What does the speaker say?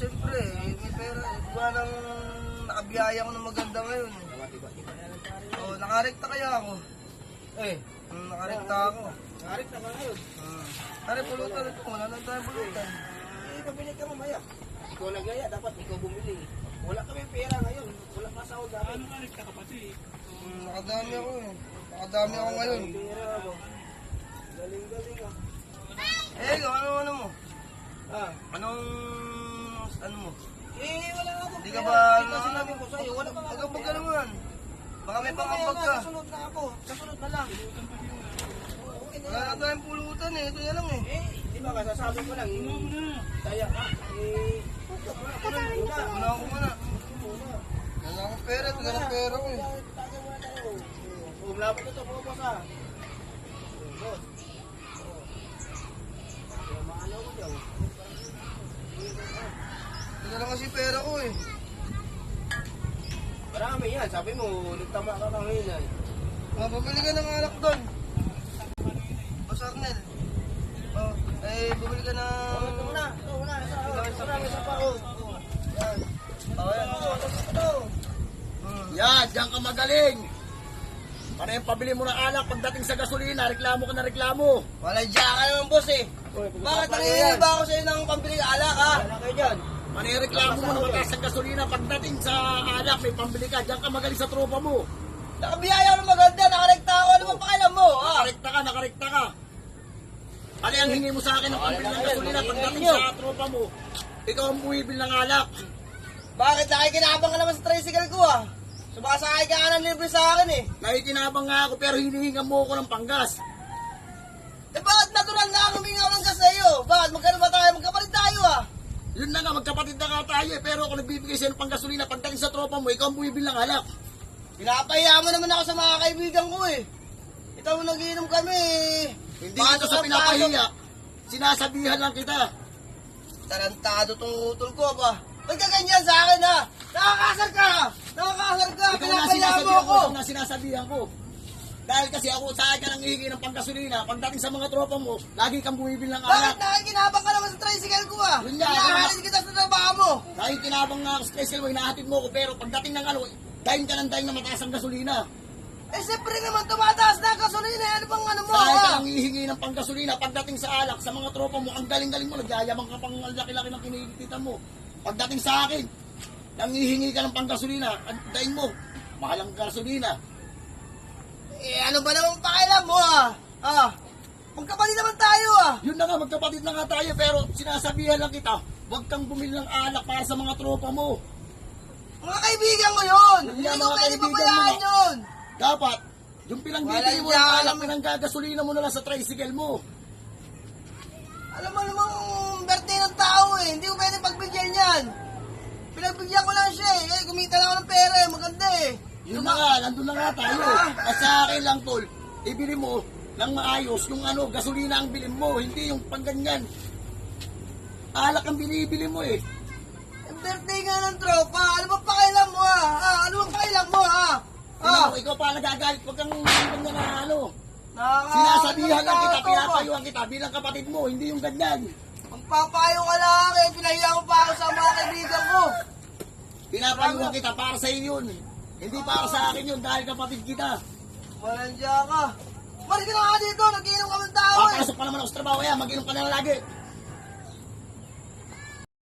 siyempre, may pera. Diba nang nakabiyaya ko ng maganda ngayon. Nakarekta kaya ako. Nakarekta ako. Nakarekta ka ngayon. Pare, pulutan ito. Wala na tayong pulutan. Pabili ka mamaya. Ikaw nagaya, dapat ikaw bumili. Wala kami pera ngayon. Wala pa sa ulit. Ano nakarekta ka pati? Nakadami ako eh. Nakadami ako ngayon. Galing-galing ah. Ano mo? Ano mo? Wala nga akong Hindi ka pera. ba, Hindi ka sinabi ko sa'yo. Wala pa nga akong Agapag ka naman. Baka may pangambag ka. Kasunod na ako. Kasunod na lang. Okay na Wala lang. na tayong pulutan eh. Ito na lang eh. Di ba kasasabi ko lang. Kaya ka. Wala ako muna. Wala akong pera. Ito na lang pera ko eh. Umlapot ito, pumapos ah. Boss. Kaya maano ko daw. Ito na lang kasi pera ko eh. Marami yan. Sabi mo, nagtama ka ng hinay. Bumili ka ng alak doon. Boss Arnel. Bumili ka ng... Ito muna. Ito muna. Isa pa. Yan. Yan. Ito. Yan, diyan ka magaling. Para yung pabili mo ng alak, pagdating sa gasolina, reklamo ka na reklamo. Wala dyan ka naman boss eh. Bakit nangingi ba ako sa'yo ng pambili alak ha? Wala kayo dyan. Manireklamo mo na mataas ang gasolina, pagdating sa alak, may pambili ka. Diyan ka magaling sa tropa mo. Nakabiyaya ako ng maganda. Nakarekta ako. Ano ba pakialam mo? Nakarekta ka. Ano ang hingi mo sa akin ng pambili ng gasolina, pagdating sa tropa mo, ikaw ang buwibil ng alak. Bakit nakikinabang ka naman sa tricycle ko ah? Sumasakay ka ng libre sa akin eh. Nakikinabang nga ako pero hinihingan mo ako ng panggas. Bakit natural na ako humingaw ng gas sa'yo? Bakit magkano ba tayo? Magkapalit tayo ah. Yun na nga, magkapatid na nga tayo eh, pero ako nagbibigay sa'yo ng panggasolina, pagdating sa tropa mo, ikaw ang buwibil ng alak. Pinapahiya mo naman ako sa mga kaibigan ko eh. Ito mo nagiinom kami eh. Hindi kita sa pinapahiya, sinasabihan lang kita. Tarantado tong utol ko ba? Ba't ka ganyan sa akin ha? Nakakasar ka! Nakakasar ka! Ikaw na Pinapahiya mo sinasabihan ako! ko, ikaw na sinasabihan ko. Dahil kasi ako sa akin ka nang hihingi ng panggasolina, pagdating sa mga tropa mo, lagi kang buwibil ng Bakit alak. nakikinabang ka naman sa tricycle ko ah? Yun nga, Nakakalis kita sa trabaho mo! Dahil tinabang nga ako sa tricycle mo, hinahatid mo ko, pero pagdating ng dahin ka ng dahin na mataas ang gasolina. Siyempre naman tumataas na ang gasolina. Ano bang ano mo Dahil ka ha? nang hihingi ng panggasolina, pagdating sa alak, sa mga tropa mo, ang galing-galing mo, nagyayabang ka pang laki-laki ng kinikitan mo. Pagdating sa akin, nang hihingi ka ng panggasolina, ang dahin mo, mahal ang gasolina. Ano ba naman pakialam mo ah? Magkapatid naman tayo ah. Yun na nga, magkapatid na nga tayo, pero sinasabihan lang kita, huwag kang bumili ng alak para sa mga tropa mo. Mga kaibigan ko yun. Yun Hindi nga, ko mga pwede kaibigan pabayaan mo. yun. Dapat, yung pinangbibili mo ng Walang alak, yan. pinanggagasolina mo na lang sa tricycle mo. Alam mo namang birthday ng tao eh. Hindi ko pwede pagbigyan yan. Pinagbigyan ko lang siya eh. Kumita lang ako ng pera eh. Maganda eh. Yun na nga, nandun na nga tayo. At sa akin lang, tol, ibili mo ng maayos yung gasolina ang bilhin mo, hindi yung pangganyan. Alak ang binibili mo eh. Birthday nga ng tropa. Ano ba pakialam mo Ano ba pakialam mo Ikaw pa nagagalit, wag kang ganyan na Nakaka- Sinasabihan lang kita, tropa. pinapayuhan kita bilang kapatid mo, hindi yung ganyan. Magpapayo ka lang eh. Pinahiya mo pa ako sa mga kaibigan ko. Pinapayuhan kita para sa iyo yun. Hindi para sa akin yun dahil kapatid kita. Walang diya ka. Maris ka na nga dito. Nag-inom ka ng tao eh. Papasok pa naman ako sa trabaho yan, mag-inom ka na lang lagi.